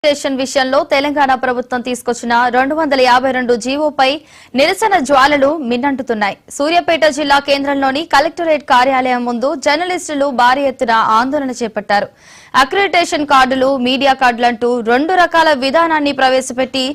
Station విషయంలో తెలంగాణ ప్రభుత్వం తీసుకొచ్చిన 252 జీవోపై నిరసన జ్వాలలు మిన్నంటుతున్నాయి. సూర్యాపేట జిల్లా కేంద్రంలోని కలెక్టరేట్ కార్యాలయం ముందు జర్నలిస్టులు భారీ ఎత్తున ఆందోళన చేపట్టారు. అక్రిడిటేషన్ కార్డులు, మీడియా కార్డులంటూ రెండు రకాల విధానాన్ని ప్రవేశపెట్టి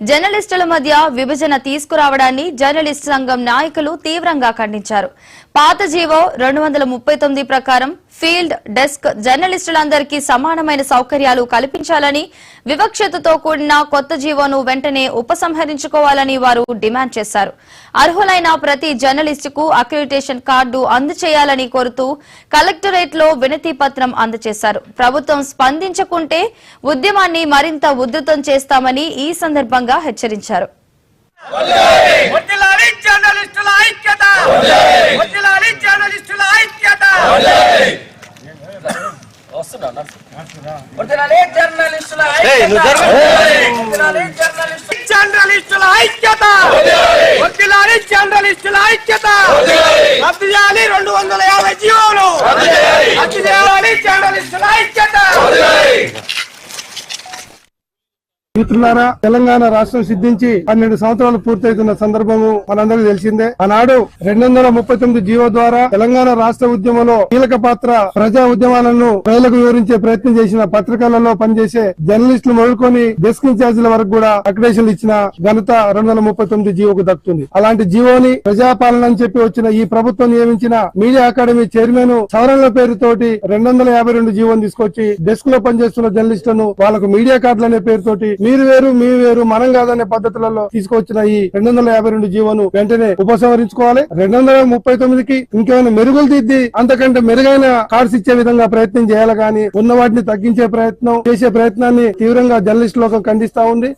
జర్నలిస్టుల మధ్య విభజన తీసుకురావడాన్ని జర్నలిస్టు సంఘం నాయకులు తీవ్రంగా ఖండించారు. పాత జీవో 239 ప్రకారం ఫీల్డ్ డెస్క్ జర్నలిస్టులందరికీ సమానమైన సౌకర్యాలు కల్పించాలని, వివక్షతతో కూడిన కొత్త జీవోను వెంటనే ఉపసంహరించుకోవాలని వారు డిమాండ్ చేశారు. అర్హులైన ప్రతి జర్నలిస్టుకు అక్రిడిటేషన్ కార్డు అందజేయాలని కోరుతూ కలెక్టరేట్ లో వినతి పత్రం అందజేశారు. ప్రభుత్వం స్పందించకుంటే ఉద్యమాన్ని మరింత ఉధృతం చేస్తామని ఈ సందర్భంగా హెచ్చరించారు. మిత్రులారా, తెలంగాణ రాష్ట్రం సిద్ధించి 12 సంవత్సరాలు పూర్తవుతున్న సందర్భము మనందరికీ తెలిసిందే. ఆనాడు 239 జీవో ద్వారా తెలంగాణ రాష్ట్ర ఉద్యమంలో కీలక పాత్ర, ప్రజా ఉద్యమాలను ప్రజలకు వివరించే ప్రయత్నం చేసిన పత్రికలలో పనిచేసే జర్నలిస్టులు మొదలుకొని డెస్క్ ఇన్ఛార్జీల వరకు కూడా అక్రిడిటేషన్ ఇచ్చిన ఘనత 239 జీవోకు దక్కుతుంది. అలాంటి జీవోని ప్రజాపాలన అని చెప్పి వచ్చిన ఈ ప్రభుత్వం నియమించిన మీడియా అకాడమీ చైర్మన్ సవరణల పేరుతోటి 252 జీవోని తీసుకొచ్చి డెస్క్ లో పనిచేస్తున్న జర్నలిస్టులను వాళ్లకు మీడియా కార్డులు అనే పేరుతోటి మీరు వేరు మీ వేరు మనం కాదనే పద్ధతులలో తీసుకొచ్చిన ఈ 252 జీవోను వెంటనే ఉపసంహరించుకోవాలి. 239కి ఇంకేమైనా మెరుగులు దిద్ది అంతకంటే మెరుగైన కార్డ్స్ ఇచ్చే విధంగా ప్రయత్నం చేయాలి కానీ ఉన్న వాటిని తగ్గించే ప్రయత్నాన్ని తీవ్రంగా జర్నలిస్ట్ లోకం ఖండిస్తా ఉంది.